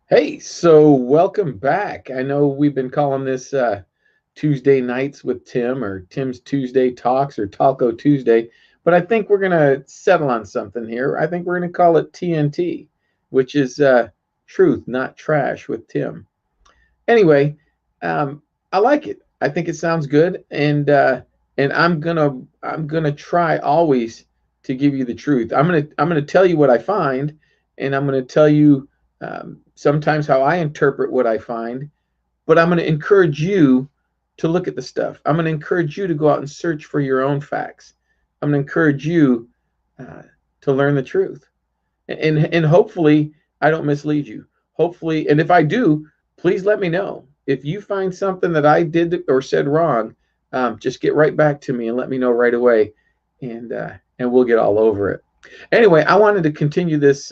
Hey, so welcome back. I know we've been calling this Tuesday Nights with Tim or Tim's Tuesday Talks or Talco Tuesday, but I think we're going to settle on something here. I think we're going to call it TNT, which is Truth Not Trash with Tim. Anyway, I like it. I think it sounds good, and I'm gonna try always to give you the truth. I'm gonna tell you what I find, and I'm gonna tell you sometimes how I interpret what I find. But I'm gonna encourage you to look at the stuff. I'm gonna encourage you to go out and search for your own facts. I'm gonna encourage you uh, to learn the truth, and hopefully I don't mislead you. Hopefully, and if I do, please let me know. If you find something that I did or said wrong, just get right back to me and let me know right away, and we'll get all over it. Anyway, I wanted to continue this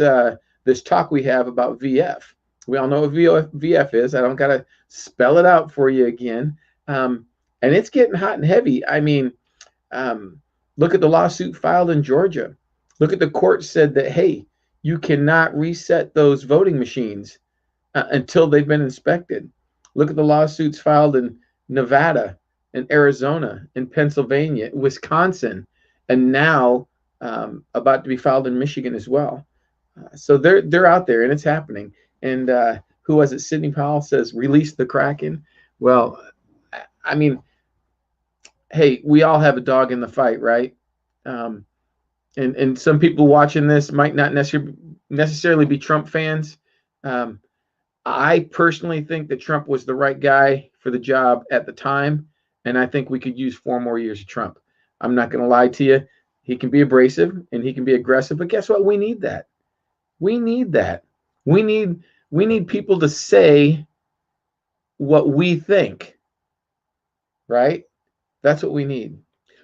talk we have about VF. We all know what VF is. I don't gotta spell it out for you again. And it's getting hot and heavy. I mean, um, look at the lawsuit filed in Georgia. Look at the court said that, hey, you cannot reset those voting machines until they've been inspected. Look at the lawsuits filed in Nevada, in Arizona, in Pennsylvania, Wisconsin, and now about to be filed in Michigan as well. So they're out there and it's happening. And who was it? Sidney Powell says, "Release the Kraken." Well, I mean, hey, we all have a dog in the fight, right? Um, and some people watching this might not necessarily be Trump fans. Um, I personally think that Trump was the right guy for the job at the time, and I think we could use 4 more years of Trump. I'm not going to lie to you. He can be abrasive and he can be aggressive, but guess what? We need that. We need that. We need we need people to say what we think, right? That's what we need.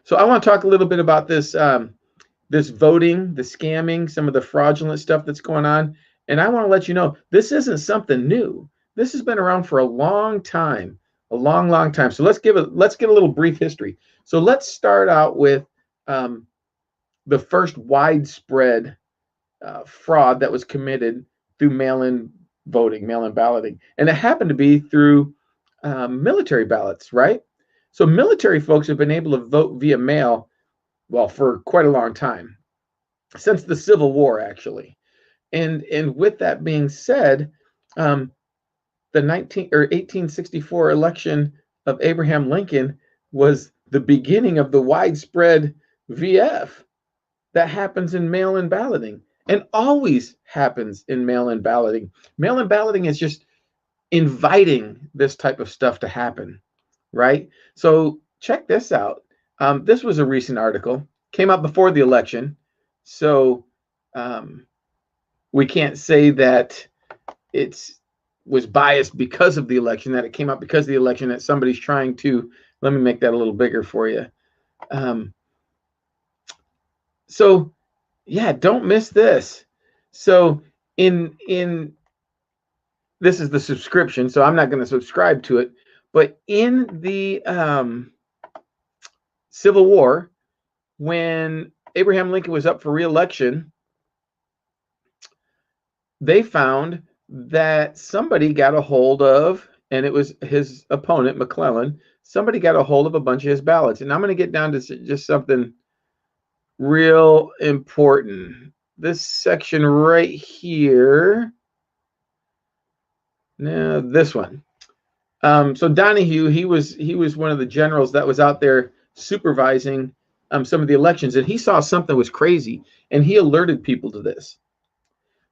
So I want to talk a little bit about this voting, the scamming, some of the fraudulent stuff that's going on. And I want to let you know this isn't something new. This has been around for a long time, a long, long time. So let's get a little brief history. So let's start out with um, the first widespread fraud that was committed through mail-in voting, mail-in balloting, and it happened to be through military ballots, right? So military folks have been able to vote via mail, well, for quite a long time, since the Civil War, actually. And with that being said, um, the 1864 election of Abraham Lincoln was the beginning of the widespread VF that happens in mail-in balloting and always happens in mail-in balloting. Mail-in balloting is just inviting this type of stuff to happen, right? So check this out. This was a recent article, came out before the election, so um, we can't say that it's was biased because of the election, that it came out because of the election, that somebody's trying to. Let me make that a little bigger for you. Um, so yeah, don't miss this. So in this is the subscription, so I'm not going to subscribe to it. But in the Civil War, when Abraham Lincoln was up for re-election, they found that somebody got a hold of, and it was his opponent, McClellan. Somebody got a hold of a bunch of his ballots, and I'm going to get down to just something real important. This section right here. Now this one. So Donahue, he was one of the generals that was out there supervising some of the elections, and he saw something was crazy, and he alerted people to this.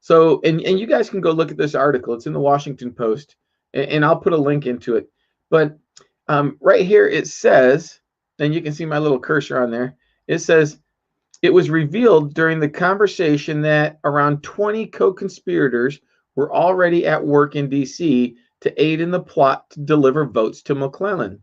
So, and you guys can go look at this article. It's in the Washington Post, and I'll put a link into it. But right here it says, and you can see my little cursor on there. It says it was revealed during the conversation that around 20 co-conspirators were already at work in D.C. to aid in the plot to deliver votes to McClellan.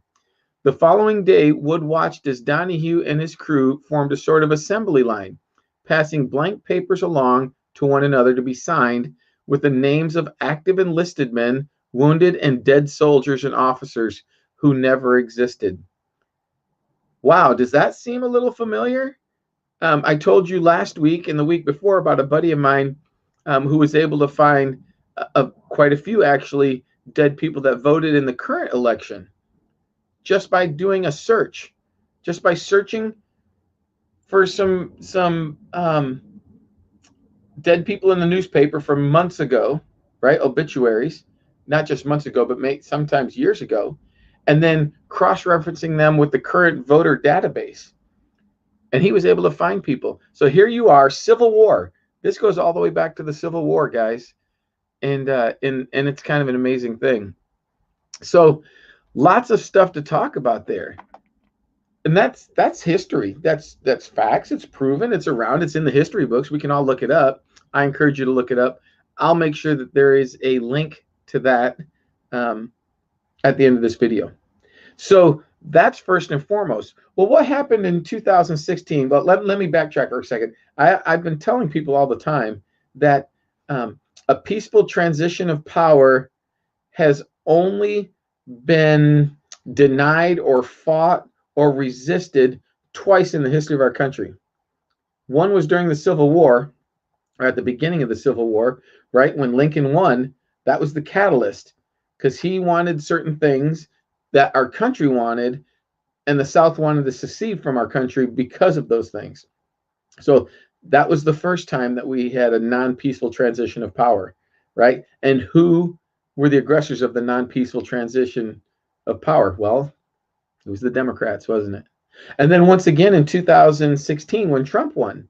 The following day, Wood watched as Donahue and his crew formed a sort of assembly line, passing blank papers along to one another to be signed with the names of active enlisted men, wounded, and dead soldiers and officers who never existed. Wow, does that seem a little familiar? I told you last week and the week before about a buddy of mine who was able to find quite a few actually dead people that voted in the current election just by doing a search, just by searching for some dead people in the newspaper from months ago, right? Obituaries, not just months ago, but sometimes years ago, and then cross-referencing them with the current voter database. And he was able to find people. So here you are, Civil War. This goes all the way back to the Civil War, guys. And it's kind of an amazing thing. So lots of stuff to talk about there. And that's history. That's facts. It's proven. It's around. It's in the history books. We can all look it up. I encourage you to look it up. I'll make sure that there is a link to that at the end of this video. So that's first and foremost. Well, what happened in 2016? Well, let me backtrack for a second. I've been telling people all the time that a peaceful transition of power has only been denied or fought or resisted twice in the history of our country. One was during the Civil War, or at the beginning of the Civil War, right? When Lincoln won, that was the catalyst, because he wanted certain things that our country wanted, and the South wanted to secede from our country because of those things. So that was the first time that we had a non-peaceful transition of power, right? And who were the aggressors of the non-peaceful transition of power? Well, it was the Democrats, wasn't it? And then once again in 2016, when Trump won,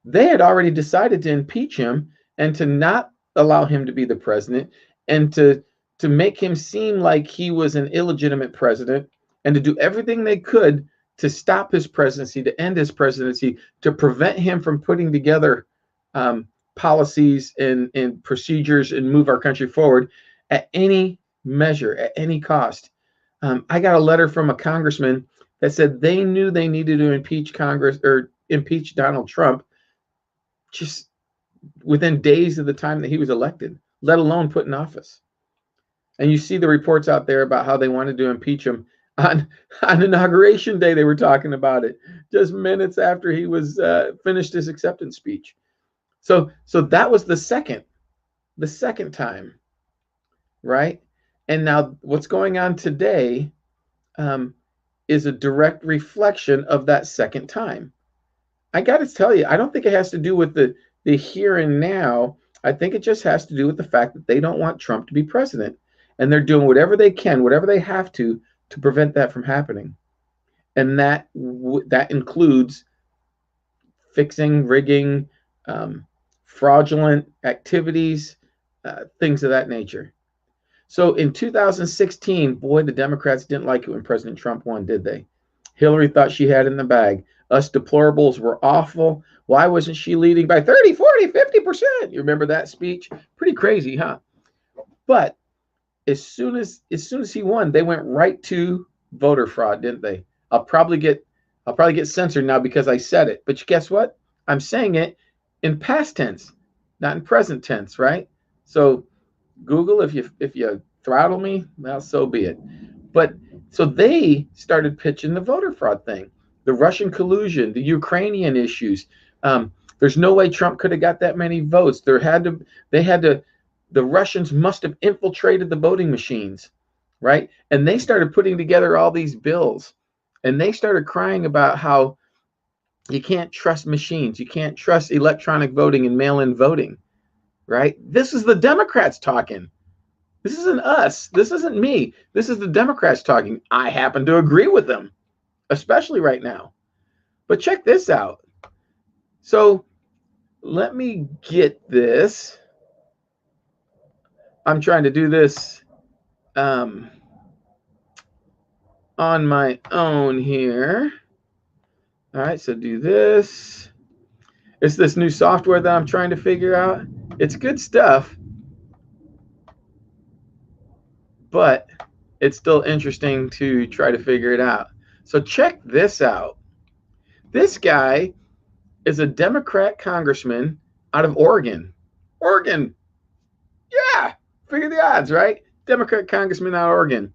they had already decided to impeach him and to not allow him to be the president, and to make him seem like he was an illegitimate president, and to do everything they could to stop his presidency, to end his presidency, to prevent him from putting together policies and procedures and move our country forward at any measure, at any cost. I got a letter from a congressman that said they knew they needed to impeach Congress or impeach Donald Trump just within days of the time that he was elected, let alone put in office. And you see the reports out there about how they wanted to impeach him on Inauguration Day. They were talking about it just minutes after he was finished his acceptance speech. So that was the second time, right? And now what's going on today is a direct reflection of that second time. I got to tell you, I don't think it has to do with the here and now. I think it just has to do with the fact that they don't want Trump to be president. And they're doing whatever they can, whatever they have to prevent that from happening. And that includes fixing, rigging, fraudulent activities, things of that nature. So in 2016, boy, the Democrats didn't like it when President Trump won, did they? Hillary thought she had it in the bag. Us deplorables were awful. Why wasn't she leading by 30, 40, 50%? You remember that speech? Pretty crazy, huh? But as soon as he won, they went right to voter fraud, didn't they? I'll probably get censored now because I said it. But guess what? I'm saying it in past tense, not in present tense, right? So Google, if you throttle me, well, so be it. But so they started pitching the voter fraud thing, the Russian collusion, the Ukrainian issues. There's no way Trump could have got that many votes. The Russians must have infiltrated the voting machines, right? And they started putting together all these bills, and they started crying about how you can't trust machines, you can't trust electronic voting and mail-in voting, right? This is the Democrats talking. This isn't us. This isn't me. This is the Democrats talking. I happen to agree with them, especially right now. But check this out. So let me get this. I'm trying to do this on my own here. All right, so do this. It's this new software that I'm trying to figure out. It's good stuff, but it's still interesting to try to figure it out. So check this out. This guy is a Democrat congressman out of Oregon. Oregon. Yeah, figure the odds, right? Democrat congressman out of Oregon.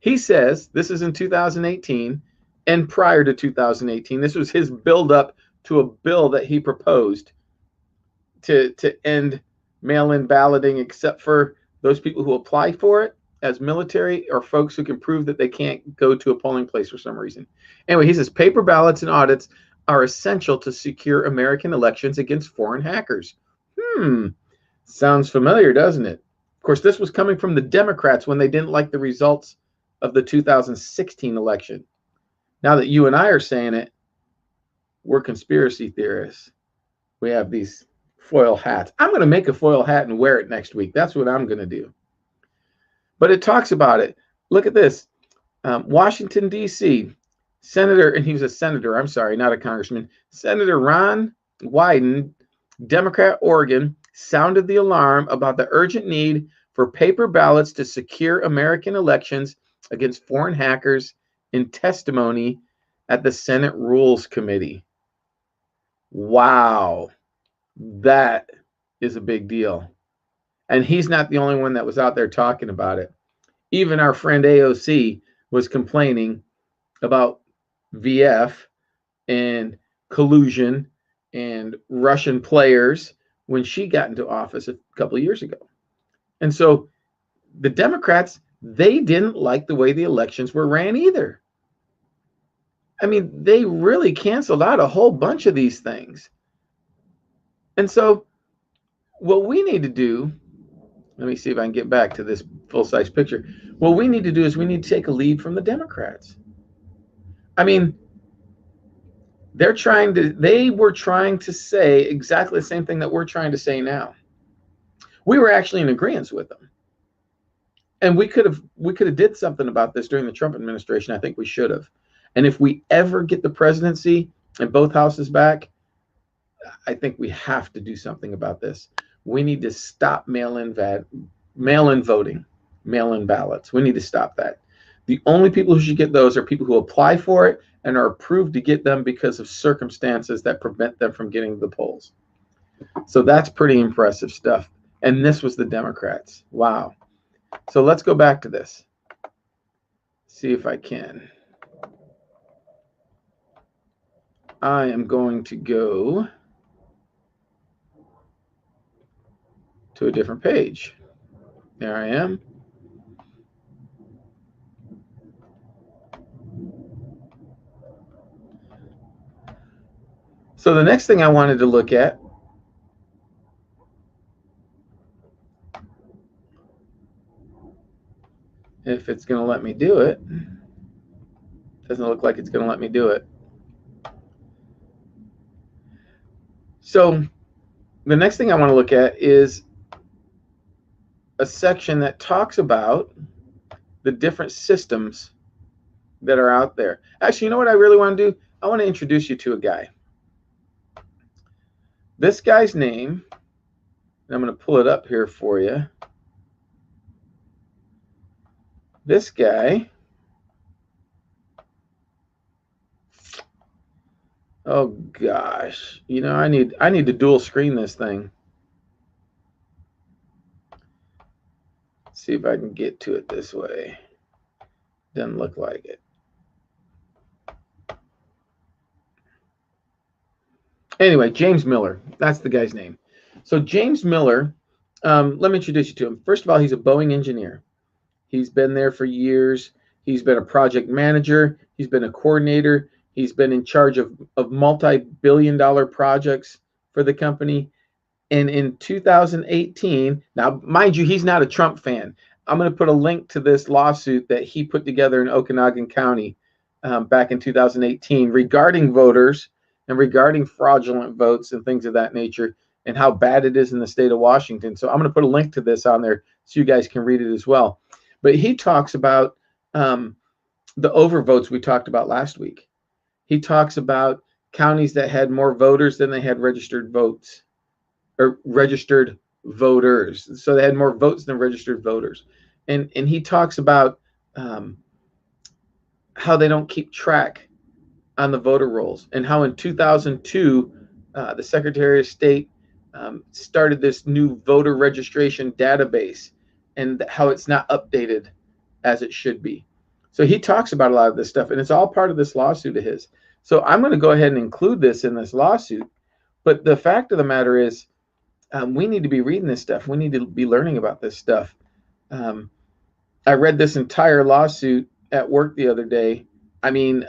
He says, this is in 2018, and prior to 2018, this was his build-up to a bill that he proposed to end mail-in balloting, except for those people who apply for it as military or folks who can prove that they can't go to a polling place for some reason. Anyway, he says paper ballots and audits are essential to secure American elections against foreign hackers. Sounds familiar, doesn't it? Of course, this was coming from the Democrats when they didn't like the results of the 2016 election. Now that you and I are saying it, we're conspiracy theorists. We have these foil hats. I'm going to make a foil hat and wear it next week. That's what I'm going to do. But it talks about it. Look at this. Washington, D.C., Senator, and he was a senator, I'm sorry, not a congressman, Senator Ron Wyden, Democrat, Oregon, sounded the alarm about the urgent need for paper ballots to secure American elections against foreign hackers in testimony at the Senate Rules Committee. Wow, that is a big deal. And he's not the only one that was out there talking about it. Even our friend AOC was complaining about VF and collusion and Russian players when she got into office a couple of years ago. And so the Democrats, they didn't like the way the elections were ran either. I mean, they really canceled out a whole bunch of these things. And so what we need to do, let me see if I can get back to this full-size picture. What we need to do is we need to take a lead from the Democrats. I mean, they were trying to say exactly the same thing that we're trying to say now. We were actually in agreement with them. And we could have did something about this during the Trump administration. I think we should have. And if we ever get the presidency and both houses back, I think we have to do something about this. We need to stop mail-in voting, mail-in ballots. We need to stop that. The only people who should get those are people who apply for it and are approved to get them because of circumstances that prevent them from getting to the polls. So that's pretty impressive stuff. And this was the Democrats. Wow. So let's go back to this. See if I can. I am going to go to a different page. There I am. So the next thing I wanted to look at if it's going to let me do it. Doesn't look like it's going to let me do it. So the next thing I want to look at is a section that talks about the different systems that are out there. Actually, you know what I really want to do? I want to introduce you to a guy. This guy's name, and I'm going to pull it up here for you. This guy, oh gosh, you know, I need to dual screen this thing. Let's see if I can get to it this way. Doesn't look like it. Anyway, James Miller, that's the guy's name. So James Miller, let me introduce you to him. First of all, he's a Boeing engineer. He's been there for years. He's been a project manager. He's been a coordinator. He's been in charge of multi-billion-dollar projects for the company. And in 2018, now, mind you, he's not a Trump fan. I'm going to put a link to this lawsuit that he put together in Okanagan County back in 2018 regarding voters and regarding fraudulent votes and things of that nature and how bad it is in the state of Washington. So I'm going to put a link to this on there so you guys can read it as well. But he talks about the overvotes we talked about last week. He talks about counties that had more voters than they had registered votes or registered voters. So they had more votes than registered voters. And he talks about how they don't keep track on the voter rolls and how in 2002, the Secretary of State started this new voter registration database and how it's not updated as it should be. So he talks about a lot of this stuff, and it's all part of this lawsuit of his. So I'm going to go ahead and include this in this lawsuit. But the fact of the matter is, we need to be reading this stuff. We need to be learning about this stuff. I read this entire lawsuit at work the other day. I mean,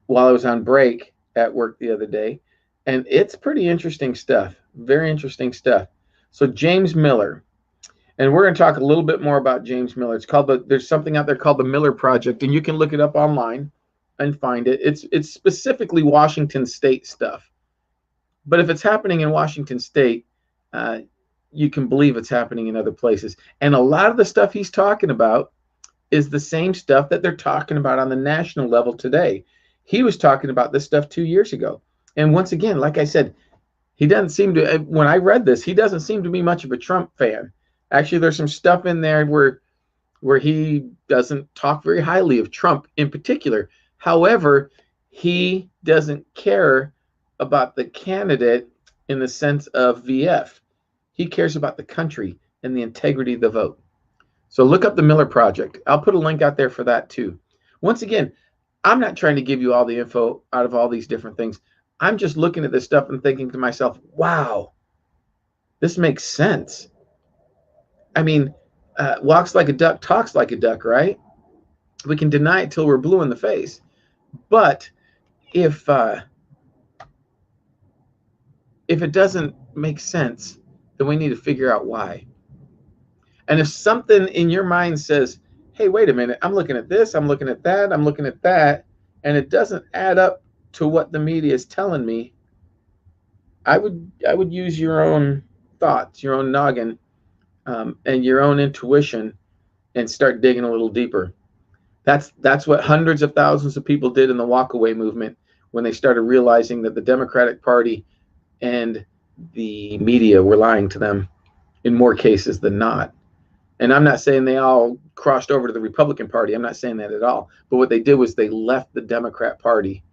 while I was on break at work the other day, and it's pretty interesting stuff. Very interesting stuff. So James Miller, and we're going to talk a little bit more about James Miller. It's called there's something out there called the Miller Project, and you can look it up online and find it. It's specifically Washington State stuff. But if it's happening in Washington State, you can believe it's happening in other places. And a lot of the stuff he's talking about is the same stuff that they're talking about on the national level today. He was talking about this stuff 2 years ago. And once again, like I said, he doesn't seem to, when I read this, he doesn't seem to be much of a Trump fan. Actually, there's some stuff in there where he doesn't talk very highly of Trump in particular. However, he doesn't care about the candidate in the sense of VF. He cares about the country and the integrity of the vote. So look up the Miller Project. I'll put a link out there for that too. Once again, I'm not trying to give you all the info out of all these different things. I'm just looking at this stuff and thinking to myself, wow, this makes sense. I mean, walks like a duck, talks like a duck, right? We can deny it till we're blue in the face. But if it doesn't make sense, then we need to figure out why. And if something in your mind says, hey, wait a minute, I'm looking at this, I'm looking at that, I'm looking at that, and it doesn't add up to what the media is telling me, I would use your own thoughts, your own noggin, and your own intuition, and start digging a little deeper. That's what hundreds of thousands of people did in the walkaway movement when they started realizing that the Democratic Party and the media were lying to them in more cases than not. And I'm not saying they all crossed over to the Republican Party. I'm not saying that at all. But what they did was they left the Democrat Party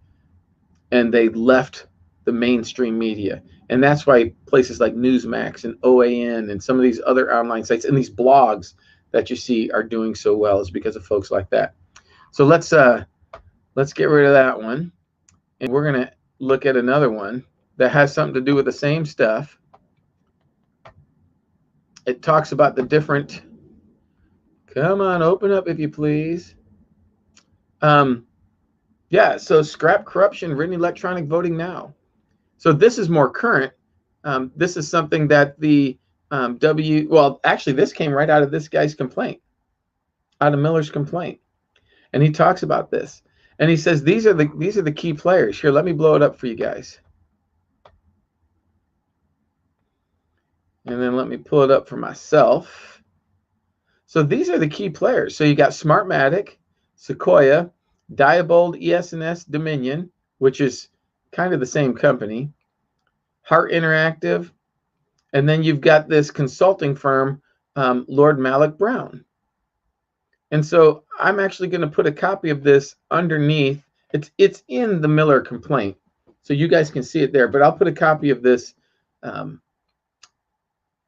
and they left the mainstream media. And that's why places like Newsmax and OAN and some of these other online sites and these blogs that you see are doing so well, is because of folks like that. So let's get rid of that one. And we're going to look at another one that has something to do with the same stuff. It talks about the different, come on, open up if you please. Yeah, so scrap corruption, written electronic voting now. So this is more current. This is something that the well, actually, this came right out of this guy's complaint, out of Miller's complaint. And he talks about this. And he says, these are the key players. Here, let me blow it up for you guys. And then let me pull it up for myself. So these are the key players. So you got Smartmatic, Sequoia, Diebold ES&S Dominion, which is kind of the same company, Heart Interactive, and then you've got this consulting firm, Lord Malik Brown. And so I'm actually going to put a copy of this underneath. It's in the Miller complaint, so you guys can see it there. But I'll put a copy of this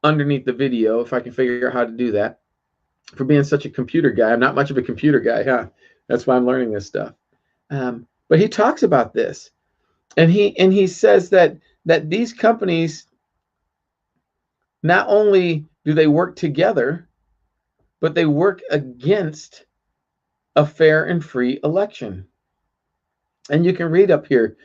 underneath the video if I can figure out how to do that. For being such a computer guy, I'm not much of a computer guy, huh? That's why I'm learning this stuff. But he talks about this, and he says that these companies, not only do they work together, but they work against a fair and free election. And you can read up here,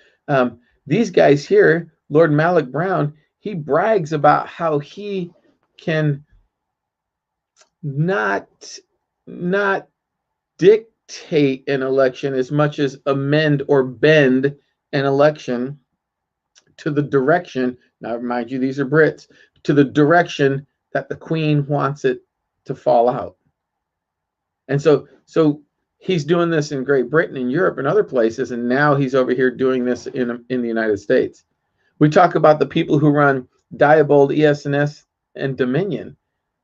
these guys here, Lord Malik Brown, he brags about how he can not dictate an election as much as amend or bend an election to the direction, now mind you, these are Brits, to the direction that the Queen wants it to fall out. And so he's doing this in Great Britain and Europe and other places, and now he's over here doing this in the United States. We talk about the people who run Diebold, ES&S, and Dominion,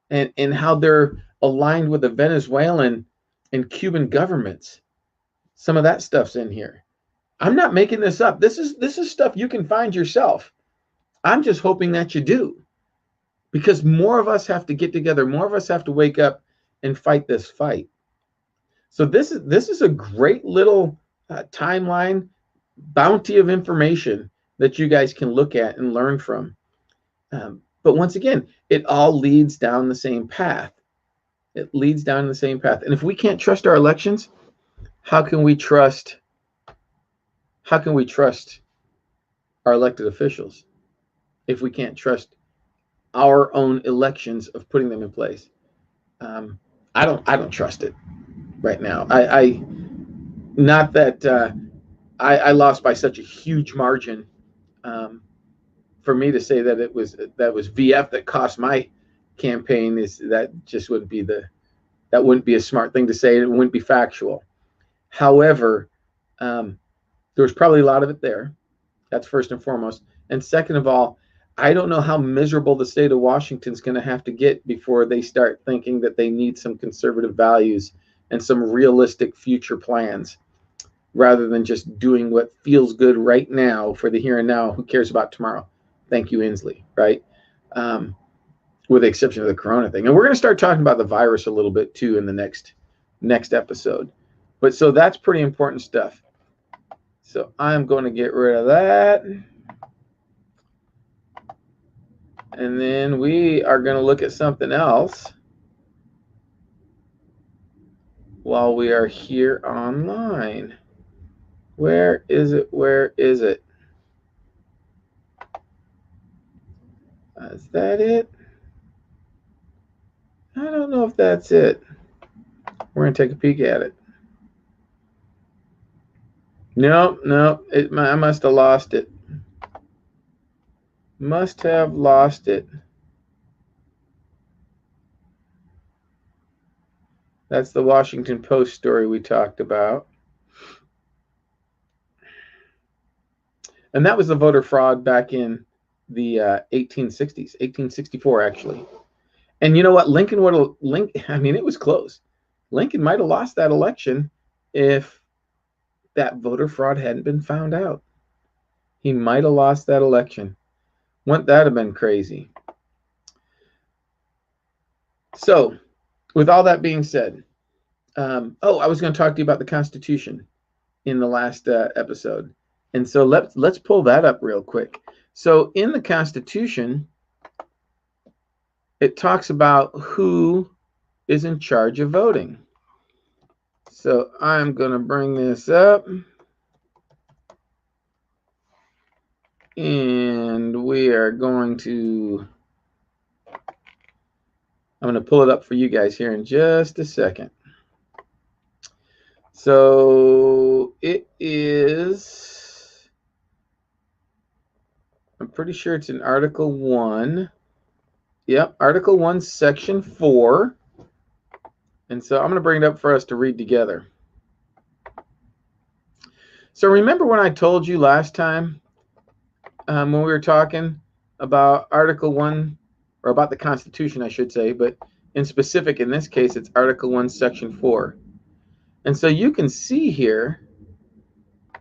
and how they're aligned with the Venezuelan and Cuban governments. Some of that stuff's in here. I'm not making this up. This is stuff you can find yourself. I'm just hoping that you do, because more of us have to get together. More of us have to wake up and fight this fight. So this is a great little timeline, bounty of information that you guys can look at and learn from. But once again, it all leads down the same path. It leads down the same path. And if we can't trust our elections, how can we trust our elected officials if we can't trust our own elections of putting them in place? I don't trust it right now. I not that I lost by such a huge margin. For me to say that it was VF that cost my campaign is that just wouldn't be a smart thing to say. It wouldn't be factual. However, there was probably a lot of it there. That's first and foremost. And second of all, I don't know how miserable the state of Washington is going to have to get before they start thinking that they need some conservative values and some realistic future plans, rather than just doing what feels good right now for the here and now. Who cares about tomorrow? Thank you, Inslee, right? With the exception of the corona thing. And we're going to start talking about the virus a little bit too in the next episode. But so that's pretty important stuff. So I'm going to get rid of that. And then we are going to look at something else while we are here online. Where is it? Where is it? Is that it? I don't know if that's it. We're going to take a peek at it. No, I must have lost it. Must have lost it. That's the Washington Post story we talked about. And that was the voter fraud back in the 1860s, 1864 actually. And you know what? It was close. Lincoln might have lost that election if that voter fraud hadn't been found out. He might have lost that election. Wouldn't that have been crazy? So, with all that being said, I was going to talk to you about the Constitution in the last episode. And so let's pull that up real quick. So in the Constitution, it talks about who is in charge of voting. So I'm going to bring this up. And we are going to, I'm going to pull it up for you guys here in just a second. So it is, I'm pretty sure it's in Article 1. Yep, Article 1, Section 4. And so I'm going to bring it up for us to read together. So remember when I told you last time when we were talking about Article 1, or about the Constitution, I should say, but in specific, in this case, it's Article 1, Section 4. And so you can see here,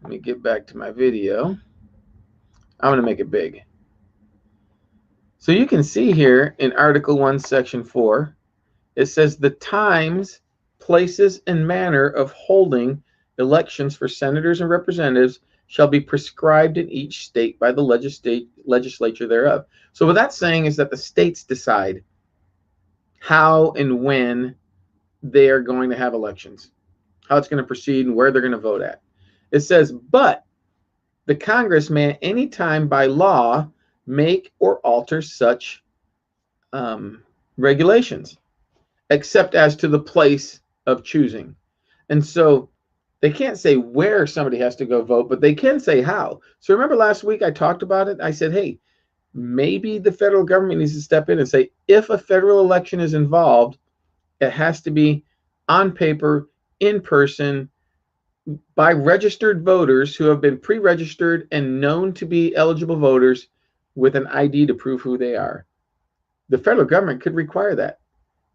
let me get back to my video. I'm going to make it big. So you can see here in Article 1, Section 4, it says the times, places, and manner of holding elections for senators and representatives shall be prescribed in each state by the legislature thereof. So what that's saying is that the states decide how and when they are going to have elections, how it's going to proceed, and where they're going to vote at. It says, but the Congress may at any time by law make or alter such regulations, except as to the place of choosing. And so they can't say where somebody has to go vote, but they can say how. So remember last week I talked about it. I said, hey, maybe the federal government needs to step in and say, if a federal election is involved, it has to be on paper, in person, by registered voters who have been pre-registered and known to be eligible voters with an ID to prove who they are. The federal government could require that.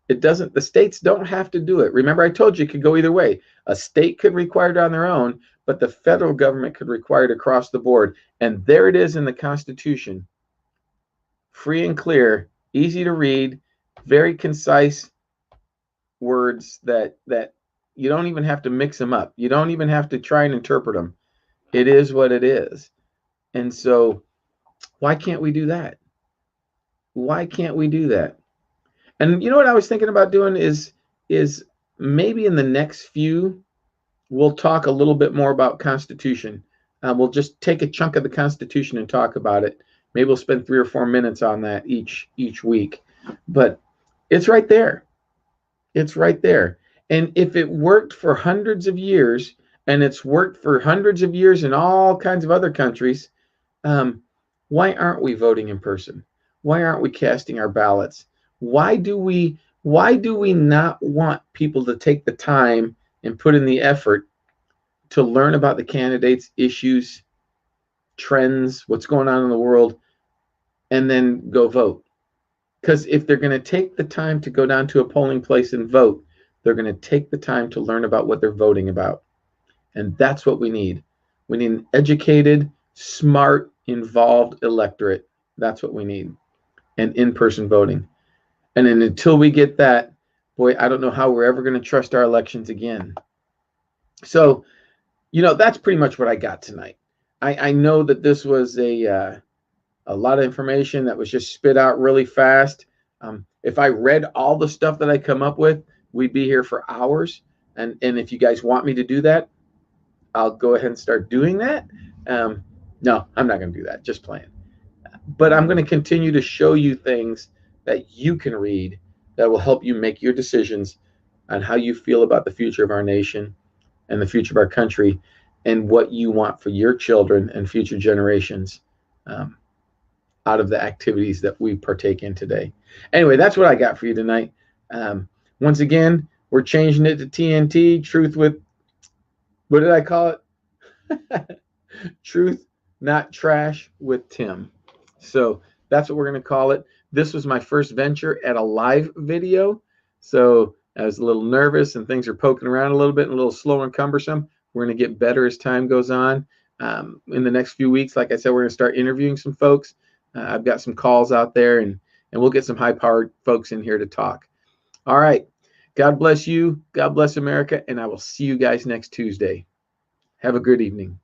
It doesn't, the states don't have to do it. Remember, I told you it could go either way. A state could require it on their own, but the federal government could require it across the board. And there it is in the Constitution. Free and clear, easy to read, very concise words that you don't even have to mix them up. You don't even have to try and interpret them. It is what it is. And so why can't we do that? Why can't we do that? And you know what I was thinking about doing is maybe in the next few we'll talk a little bit more about Constitution. We'll just take a chunk of the Constitution and talk about it. Maybe we'll spend 3 or 4 minutes on that each week. But it's right there. It's right there. And if it worked for hundreds of years, and it's worked for hundreds of years in all kinds of other countries, um, why aren't we voting in person? Why aren't we casting our ballots? Why do we not want people to take the time and put in the effort to learn about the candidates, issues, trends, what's going on in the world, and then go vote? Because if they're going to take the time to go down to a polling place and vote, they're going to take the time to learn about what they're voting about. And that's what we need. We need an educated, smart, involved electorate. That's what we need. And in-person voting. And then until we get that, boy, I don't know how we're ever going to trust our elections again. So, that's pretty much what I got tonight. I know that this was a lot of information that was just spit out really fast. If I read all the stuff that I come up with, we'd be here for hours. And if you guys want me to do that, I'll go ahead and start doing that. No, I'm not going to do that. Just playing. But I'm going to continue to show you things that you can read that will help you make your decisions on how you feel about the future of our nation and the future of our country and what you want for your children and future generations out of the activities that we partake in today. Anyway, that's what I got for you tonight. Once again, we're changing it to TNT Truth with, what did I call it? Truth Not Trash with Tim. So that's what we're going to call it. This was my first venture at a live video. So I was a little nervous and things are poking around a little bit and a little slow and cumbersome. We're going to get better as time goes on. In the next few weeks, like I said, we're going to start interviewing some folks. I've got some calls out there, and we'll get some high-powered folks in here to talk. All right. God bless you. God bless America, and I will see you guys next Tuesday. Have a good evening.